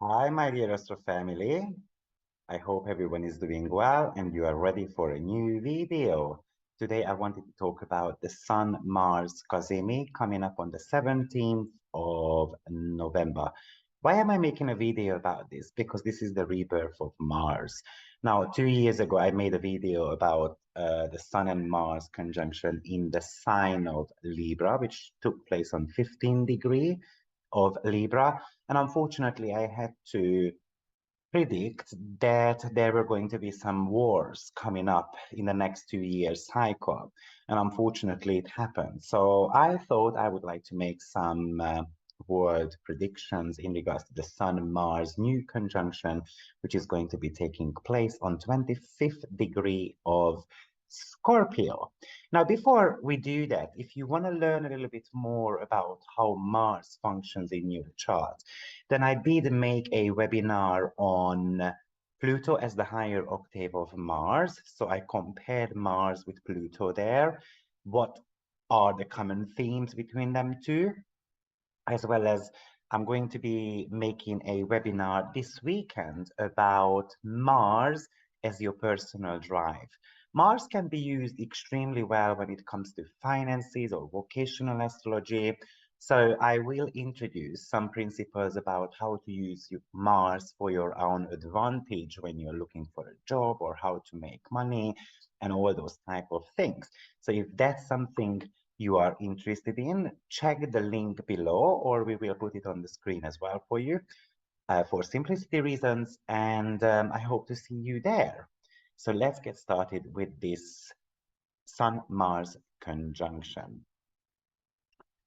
Hi, my dear Astro family. I hope everyone is doing well and you are ready for a new video. Today, I wanted to talk about the Sun Mars Cazimi coming up on the 17th of November. Why am I making a video about this? Because this is the rebirth of Mars. Now, 2 years ago, I made a video about the Sun and Mars conjunction in the sign of Libra, which took place on 15 degree of Libra. And unfortunately, I had to predict that there were going to be some wars coming up in the next 2 years cycle. And unfortunately, it happened. So I thought I would like to make some world predictions in regards to the Sun-Mars new conjunction, which is going to be taking place on 25th degree of Scorpio. Now, before we do that, if you want to learn a little bit more about how Mars functions in your chart, then I did make a webinar on Pluto as the higher octave of Mars. So I compared Mars with Pluto there. What are the common themes between them two? As well as I'm going to be making a webinar this weekend about Mars as your personal drive. Mars can be used extremely well when it comes to finances or vocational astrology. So I will introduce some principles about how to use Mars for your own advantage when you're looking for a job or how to make money and all those type of things. So if that's something you are interested in, check the link below, or we will put it on the screen as well for you for simplicity reasons. And I hope to see you there. So let's get started with this Sun-Mars conjunction.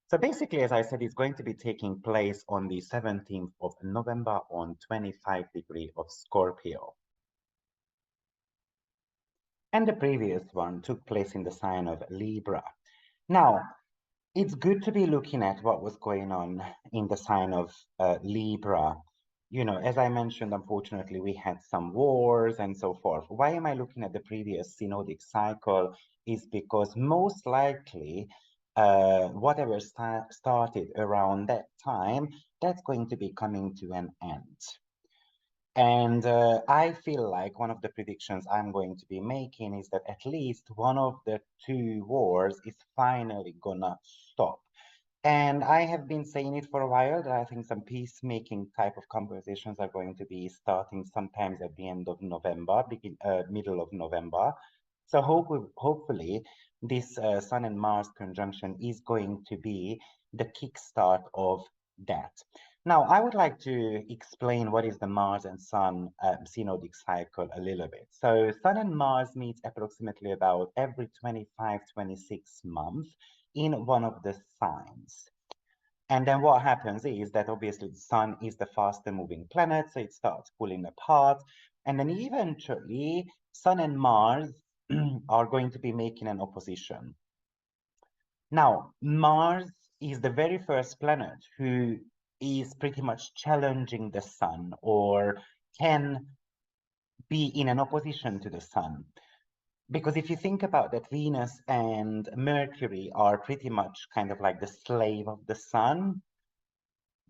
So basically, as I said, it's going to be taking place on the 17th of November on 25 degree of Scorpio. And the previous one took place in the sign of Libra. Now, it's good to be looking at what was going on in the sign of Libra. You know, as I mentioned, unfortunately, we had some wars and so forth. Why am I looking at the previous synodic cycle? Is because most likely, whatever started around that time, that's going to be coming to an end. And I feel like one of the predictions I'm going to be making is that at least one of the two wars is finally gonna stop. And I have been saying it for a while that I think some peacemaking type of conversations are going to be starting sometimes at the end of November, middle of November. So hopefully this Sun and Mars conjunction is going to be the kickstart of that. Now, I would like to explain what is the Mars and Sun synodic cycle a little bit. So Sun and Mars meet approximately about every 25, 26 months in one of the signs. And then what happens is that obviously the Sun is the faster moving planet, so it starts pulling apart. And then eventually, Sun and Mars are going to be making an opposition. Now, Mars is the very first planet who is pretty much challenging the Sun or can be in an opposition to the Sun. Because if you think about that, Venus and Mercury are pretty much kind of like the slave of the Sun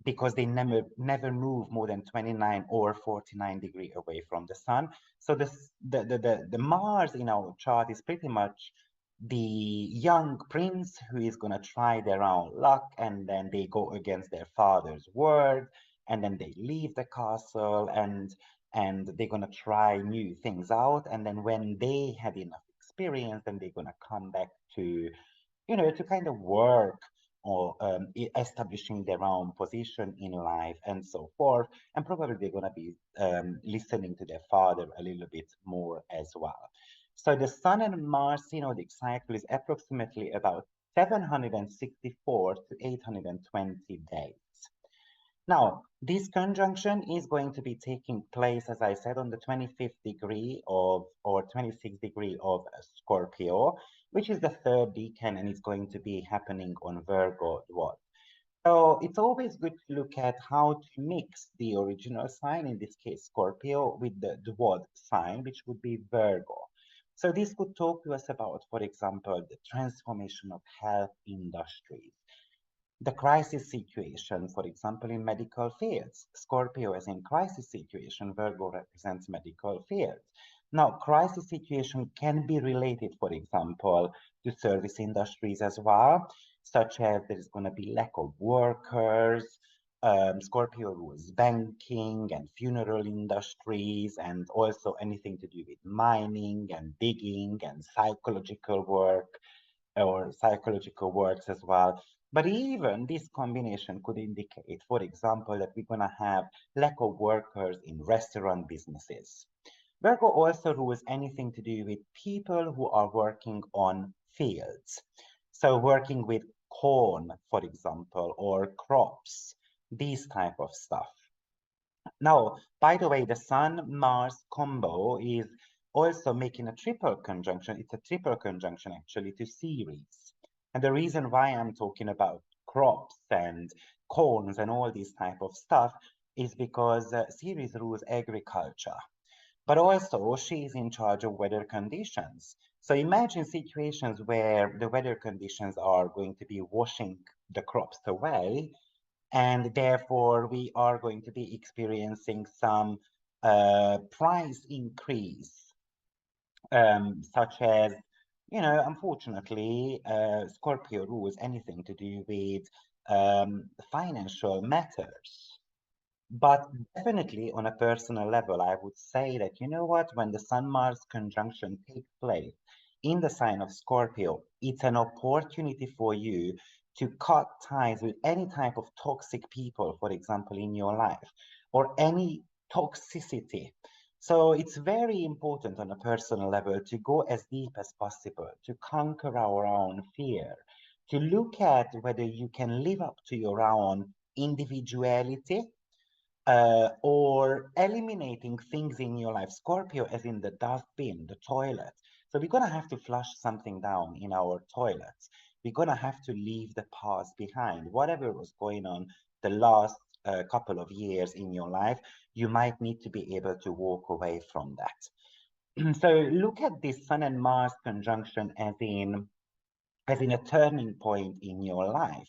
because they never move more than 29 or 49 degree away from the Sun. So the Mars in our chart is pretty much the young prince who is going to try their own luck, and then they go against their father's word, and then they leave the castle, and they're going to try new things out, and then when they had enough experience, then they're going to come back to, you know, to kind of work or establishing their own position in life and so forth. And probably they're going to be listening to their father a little bit more as well. So the Sun and Mars synodic cycle is approximately about 764 to 820 days. Now, this conjunction is going to be taking place, as I said, on the 25th degree of, or 26th degree of Scorpio, which is the third decan, and it's going to be happening on Virgo dwad. So it's always good to look at how to mix the original sign, in this case Scorpio, with the dwad sign, which would be Virgo. So this could talk to us about, for example, the transformation of health industries, the crisis situation, for example, in medical fields. Scorpio is in crisis situation, Virgo represents medical fields. Now, crisis situation can be related, for example, to service industries as well, such as there is going to be lack of workers. Scorpio rules banking and funeral industries, and also anything to do with mining and digging and psychological work or psychological works as well. But even this combination could indicate, for example, that we're going to have lack of workers in restaurant businesses. Virgo also rules anything to do with people who are working on fields. So working with corn, for example, or crops, these type of stuff. Now, by the way, the Sun-Mars combo is also making a triple conjunction. It's a triple conjunction actually to Ceres. And the reason why I'm talking about crops and corns and all this type of stuff is because Ceres rules agriculture, but also she is in charge of weather conditions. So imagine situations where the weather conditions are going to be washing the crops away, and therefore we are going to be experiencing some price increase, such as, unfortunately, Scorpio rules anything to do with financial matters. But definitely on a personal level, I would say that, you know what, when the Sun Mars conjunction takes place in the sign of Scorpio, it's an opportunity for you to cut ties with any type of toxic people, for example, in your life, or any toxicity. So it's very important on a personal level to go as deep as possible, to conquer our own fear, to look at whether you can live up to your own individuality, or eliminating things in your life. Scorpio, as in the dustbin, the toilet. So we're gonna have to flush something down in our toilets. We're gonna have to leave the past behind. Whatever was going on the last couple of years in your life, you might need to be able to walk away from that. So look at this Sun and Mars conjunction as in a turning point in your life,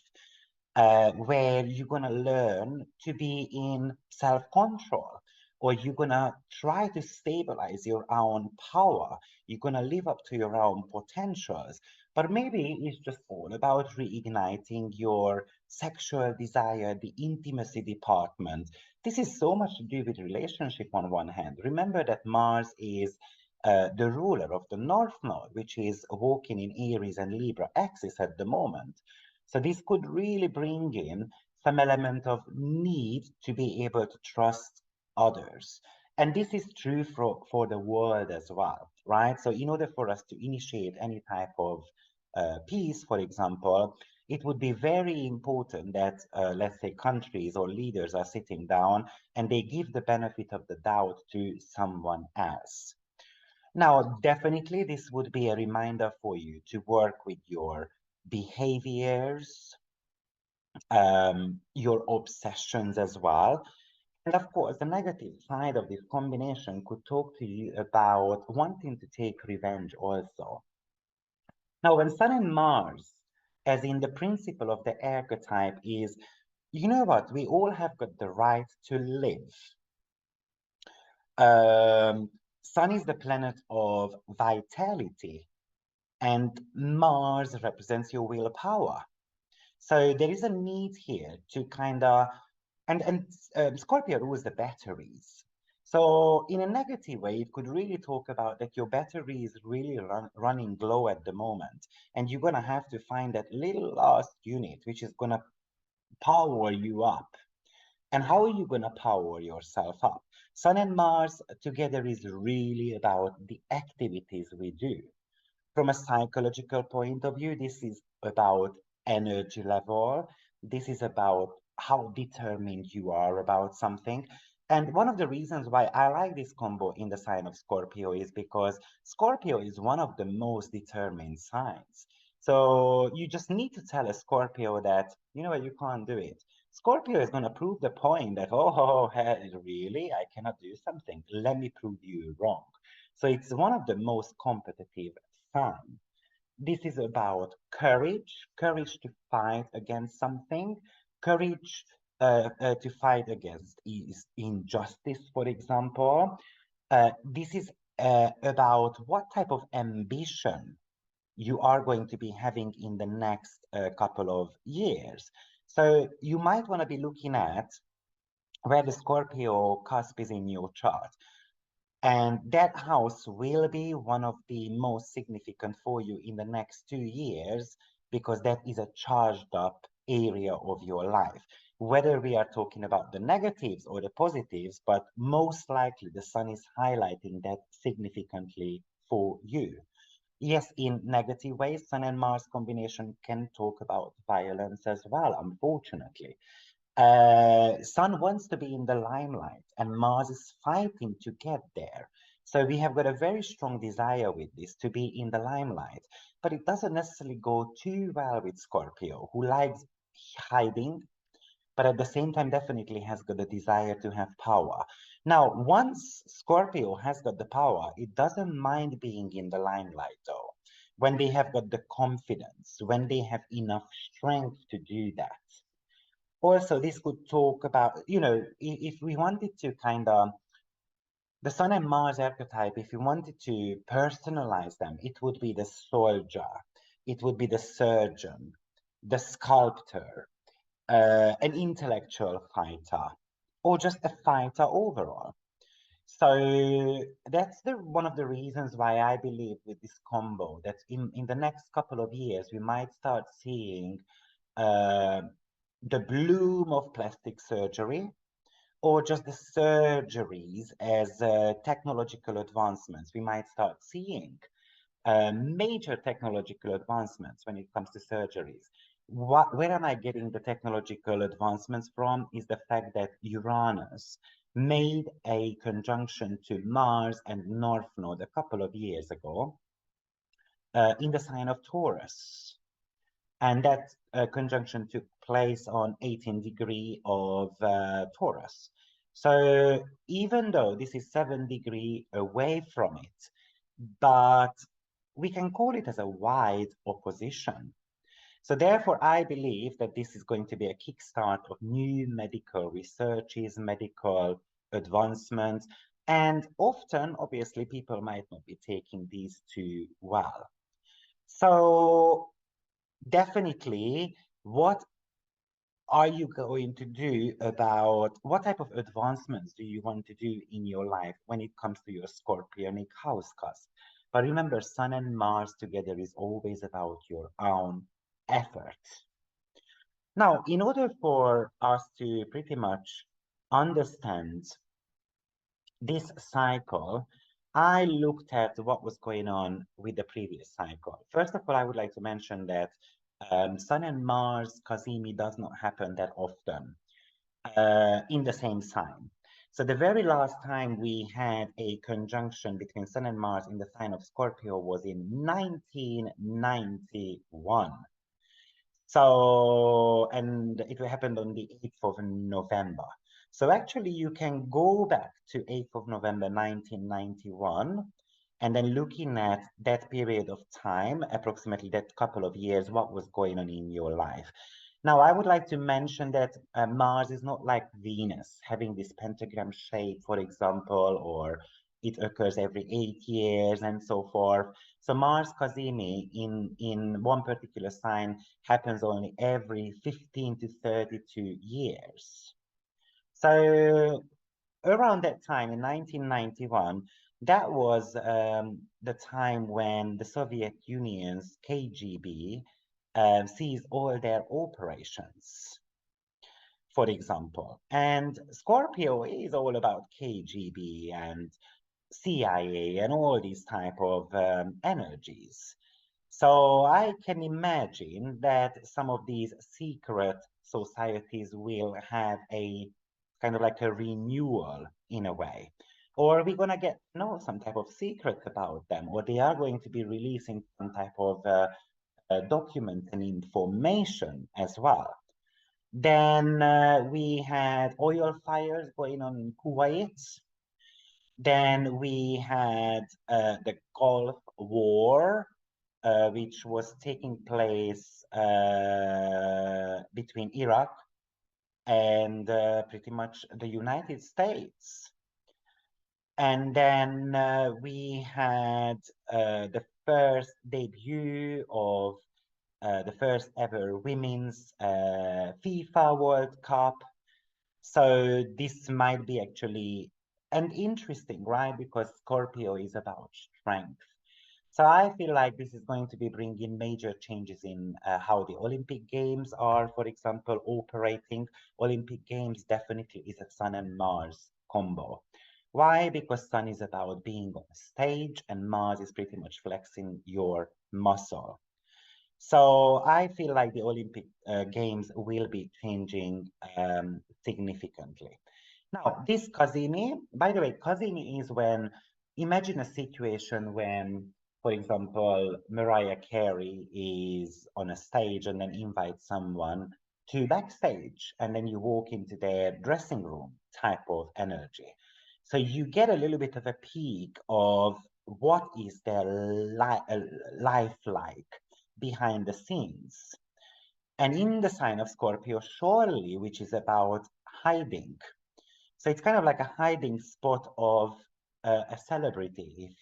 where you're going to learn to be in self control, or you're going to try to stabilize your own power. You're going to live up to your own potentials. But maybe it's just all about reigniting your sexual desire, the intimacy department. This is so much to do with relationship on one hand. Remember that Mars is the ruler of the North Node, which is walking in Aries and Libra axis at the moment. So this could really bring in some element of need to be able to trust others. And this is true for the world as well, right? So in order for us to initiate any type of peace, for example, it would be very important that, let's say, countries or leaders are sitting down and they give the benefit of the doubt to someone else. Now, definitely, this would be a reminder for you to work with your behaviors, your obsessions as well. And of course, the negative side of this combination could talk to you about wanting to take revenge also. Now, when Sun and Mars, as in the principle of the archetype, is, you know what, we all have got the right to live. Sun is the planet of vitality, and Mars represents your willpower. So there is a need here to kind of, and Scorpio rules the batteries. So in a negative way, it could really talk about that your battery is really running low at the moment, and you're gonna have to find that little last unit which is gonna power you up. And how are you gonna power yourself up? Sun and Mars together is really about the activities we do. From a psychological point of view, this is about energy level. This is about how determined you are about something. And one of the reasons why I like this combo in the sign of Scorpio is because Scorpio is one of the most determined signs. So you just need to tell a Scorpio that, you know what, you can't do it. Scorpio is going to prove the point that, oh, hey, really? I cannot do something. Let me prove you wrong. So it's one of the most competitive signs. this is about courage, courage to fight against something, courage to fight against injustice, for example. This is about what type of ambition you are going to be having in the next couple of years. So you might want to be looking at where the Scorpio cusp is in your chart. And that house will be one of the most significant for you in the next 2 years because that is a charged up area of your life. Whether we are talking about the negatives or the positives, but most likely the sun is highlighting that significantly for you. Yes, in negative ways, Sun and Mars combination can talk about violence as well, unfortunately. Sun wants to be in the limelight, and Mars is fighting to get there. So we have got a very strong desire with this to be in the limelight, but it doesn't necessarily go too well with Scorpio, who likes hiding, but at the same time definitely has got the desire to have power. Now, once Scorpio has got the power, it doesn't mind being in the limelight though. When they have got the confidence, when they have enough strength to do that. Also, this could talk about, if we wanted to kind of, the Sun and Mars archetype, if you wanted to personalize them, it would be the soldier, it would be the surgeon, the sculptor, an intellectual fighter, or just a fighter overall. So that's one of the reasons why I believe with this combo that in the next couple of years we might start seeing uh, the bloom of plastic surgery or just the surgeries as technological advancements. We might start seeing major technological advancements when it comes to surgeries. Where am I getting the technological advancements from is the fact that Uranus made a conjunction to Mars and North Node a couple of years ago in the sign of Taurus. And that conjunction took place on 18 degree of Taurus. So even though this is 7 degree away from it, but we can call it as a wide opposition. So therefore, I believe that this is going to be a kickstart of new medical researches, medical advancements, and often, obviously, people might not be taking these too well. So definitely, what are you going to do about what type of advancements do you want to do in your life when it comes to your scorpionic house cusp? But remember, Sun and Mars together is always about your own effort. Now, in order for us to pretty much understand this cycle, I looked at what was going on with the previous cycle. First of all, I would like to mention that Sun and Mars Cazimi does not happen that often in the same sign. So the very last time we had a conjunction between Sun and Mars in the sign of Scorpio was in 1991. So, and it happened on the 8th of November. So actually you can go back to 8th of November 1991 and then looking at that period of time, approximately that couple of years, what was going on in your life. Now, I would like to mention that Mars is not like Venus, having this pentagram shape, for example, or it occurs every 8 years and so forth. So Mars Cazimi in one particular sign happens only every 15 to 32 years. So around that time in 1991, that was the time when the Soviet Union's KGB seized all their operations, for example. And Scorpio is all about KGB and CIA and all these type of energies. So I can imagine that some of these secret societies will have a kind of like a renewal in a way. Or we're going to get some type of secret about them, or they are going to be releasing some type of document and information as well. Then we had oil fires going on in Kuwait. Then we had the Gulf War which was taking place between Iraq and pretty much the United States. And then we had the first debut of the first ever women's FIFA World Cup. So this might be actually and interesting, right? Because Scorpio is about strength. So I feel like this is going to be bringing major changes in how the Olympic Games are, for example, operating. Olympic Games definitely is a Sun and Mars combo. Why? Because Sun is about being on stage and Mars is pretty much flexing your muscle. So I feel like the Olympic Games will be changing significantly. Now, this Kazimi, by the way, Kazimi is when, imagine a situation when, for example, Mariah Carey is on a stage and then invites someone to backstage, and then you walk into their dressing room type of energy. So you get a little bit of a peek of what is their life like behind the scenes. And in the sign of Scorpio, surely, which is about hiding. So it's kind of like a hiding spot of a celebrity,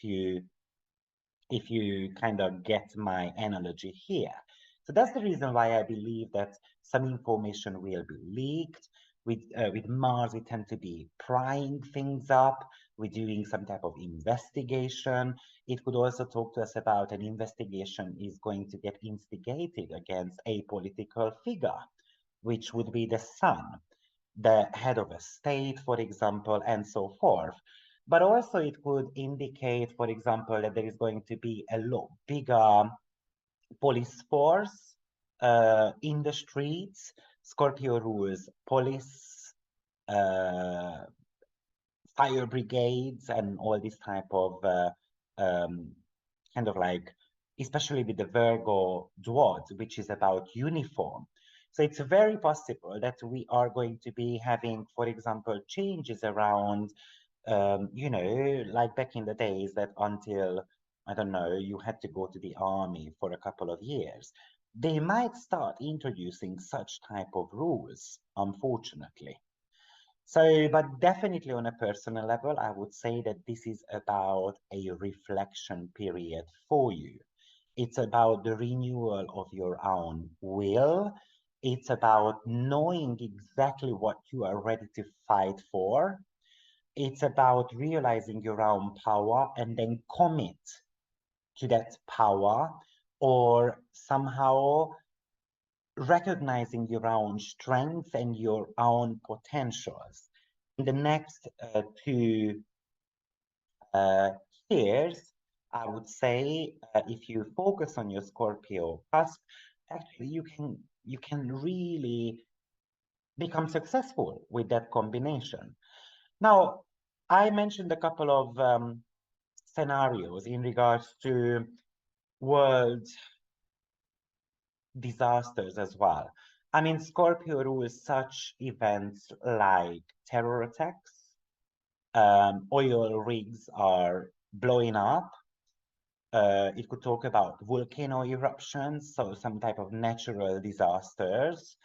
if you kind of get my analogy here. So that's the reason why I believe that some information will be leaked. With Mars, we tend to be prying things up. We're doing some type of investigation. It could also talk to us about an investigation is going to get instigated against a political figure, which would be the Sun, the head of a state, for example, and so forth. But also it could indicate, for example, that there is going to be a lot bigger police force in the streets. Scorpio rules police, uh, fire brigades, and all this type of um, kind of like, especially with the Virgo dwarf, which is about uniform. So it's very possible that we are going to be having, for example, changes around, like back in the days that until, I don't know, you had to go to the army for a couple of years. They might start introducing such type of rules, unfortunately. So, but definitely on a personal level, I would say that this is about a reflection period for you. It's about the renewal of your own will. It's about knowing exactly what you are ready to fight for. It's about realizing your own power and then commit to that power, or somehow recognizing your own strengths and your own potentials. In the next two uh, years, I would say, if you focus on your Scorpio cusp, actually you can really become successful with that combination. Now, I mentioned a couple of scenarios in regards to world disasters as well. I mean, Scorpio rules such events like terror attacks, oil rigs are blowing up. It could talk about volcano eruptions, so some type of natural disasters.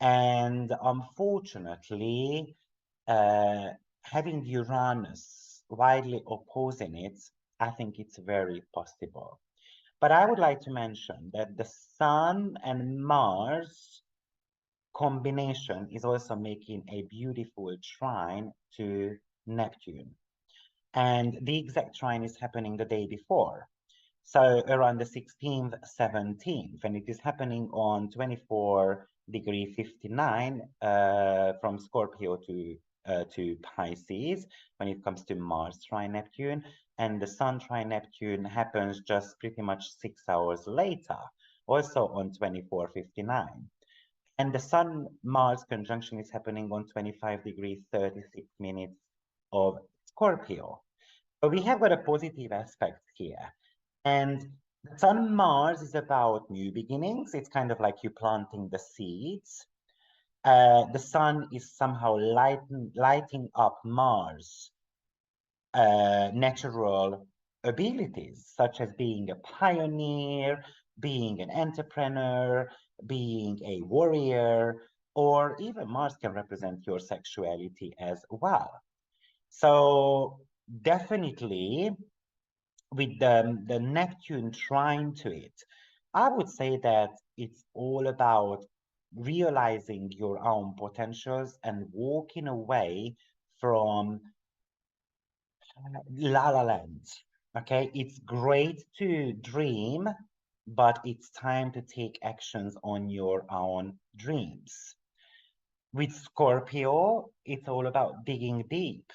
And unfortunately, uh, having Uranus widely opposing it, I think it's very possible. But I would like to mention that the Sun and Mars combination is also making a beautiful trine to Neptune. And the exact trine is happening the day before. So around the 16th, 17th, and it is happening on 24°59 from Scorpio to Pisces when it comes to Mars trine Neptune, and the Sun trine Neptune happens just pretty much 6 hours later, also on 24:59. And the Sun Mars conjunction is happening on 25 degrees 36 minutes of Scorpio. So we have got a positive aspect here. And the Sun Mars is about new beginnings. It's kind of like you planting the seeds. The Sun is somehow lighting up Mars' natural abilities, such as being a pioneer, being an entrepreneur, being a warrior, or even Mars can represent your sexuality as well. So definitely with the Neptune trine to it, I would say that it's all about realizing your own potentials and walking away from La La Land. Okay, it's great to dream, but it's time to take actions on your own dreams. With Scorpio, it's all about digging deep.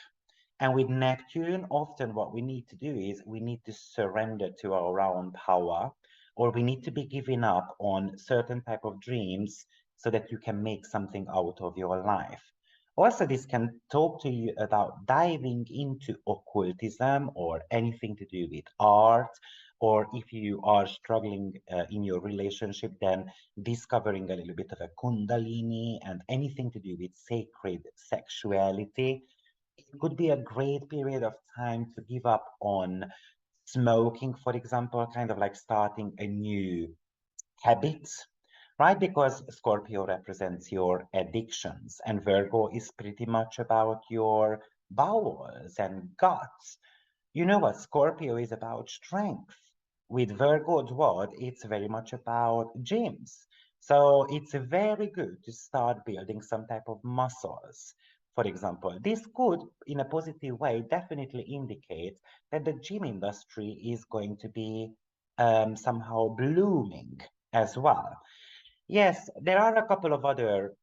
And with Neptune, often what we need to do is we need to surrender to our own power, or we need to be giving up on certain type of dreams so that you can make something out of your life. Also, this can talk to you about diving into occultism or anything to do with art, or if you are struggling in your relationship, then discovering a little bit of a kundalini and anything to do with sacred sexuality. It could be a great period of time to give up on smoking, for example, kind of like starting a new habit, right? Because Scorpio represents your addictions, and Virgo is pretty much about your bowels and guts. You know what? Scorpio is about strength. With Virgo Dwad, it's very much about gyms. So it's very good to start building some type of muscles. For example, this could, in a positive way, definitely indicate that the gym industry is going to be somehow blooming as well. Yes, there are a couple of other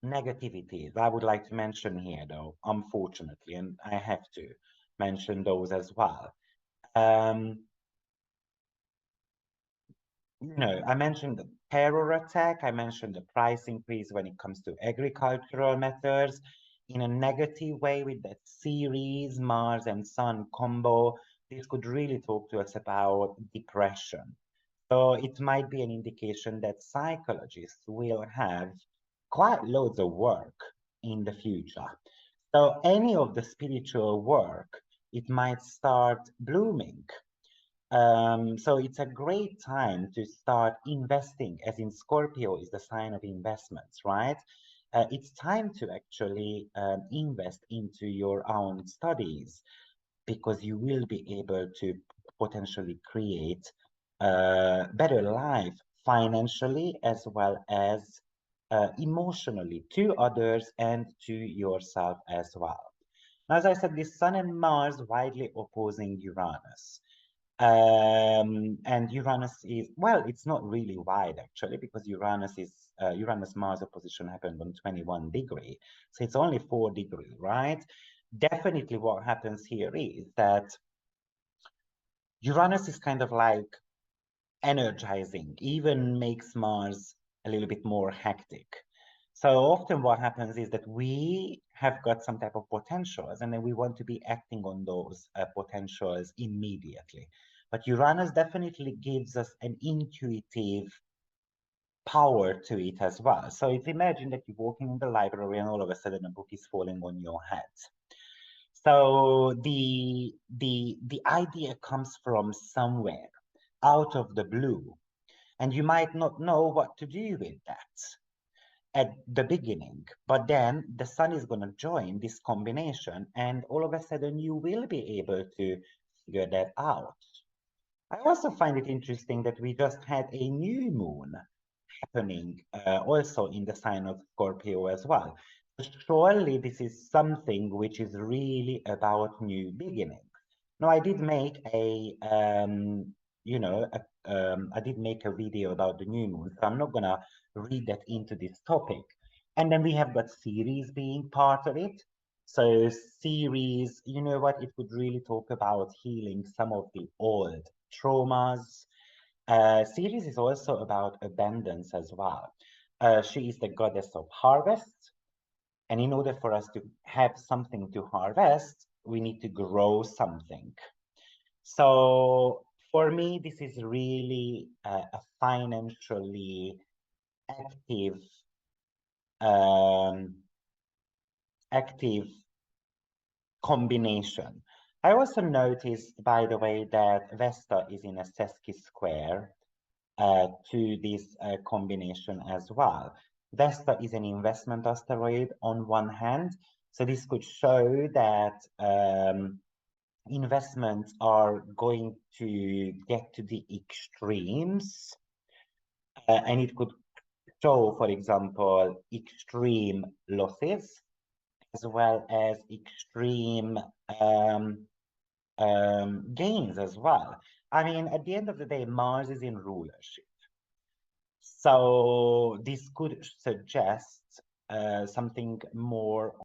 negativities I would like to mention here, though, unfortunately, and I have to mention those as well. Um, I mentioned the terror attack, I mentioned the price increase when it comes to agricultural methods in a negative way with that Ceres, Mars, and Sun combo. This could really talk to us about depression. So it might be an indication that psychologists will have quite loads of work in the future. So any of the spiritual work, it might start blooming. So it's a great time to start investing, as in Scorpio is the sign of investments, right? It's time to actually invest into your own studies because you will be able to potentially create a better life financially as well as emotionally to others and to yourself as well. Now, as I said, the Sun and Mars widely opposing Uranus. And Uranus is, well, it's not really wide actually, because Uranus Mars opposition happened on 21 degree. So it's only 4 degree, right? Definitely what happens here is that Uranus is kind of like energizing, even makes Mars a little bit more hectic. So often what happens is that we have got some type of potentials and then we want to be acting on those potentials immediately. But Uranus definitely gives us an intuitive power to it as well. So if imagine that you're walking in the library and all of a sudden a book is falling on your head. So the idea comes from somewhere out of the blue, and you might not know what to do with that at the beginning, but then the sun is going to join this combination, and all of a sudden you will be able to figure that out. I also find it interesting that we just had a new moon happening also in the sign of Scorpio as well. Surely this is something which is really about new beginnings. Now, I did make I did make a video about the new moon, so I'm not gonna read that into this topic. And then we have got Ceres being part of it. So Ceres, you know what, it would really talk about healing some of the old traumas. Ceres is also about abundance as well. She is the goddess of harvest, and in order for us to have something to harvest, we need to grow something. So for me, this is really a financially active, um, active combination. I also noticed, by the way, that Vesta is in a sesqui square to this combination as well. Vesta is an investment asteroid on one hand, so this could show that investments are going to get to the extremes, and it could show, for example, extreme losses as well as extreme gains as well. I mean, at the end of the day, Mars is in rulership. So this could suggest something more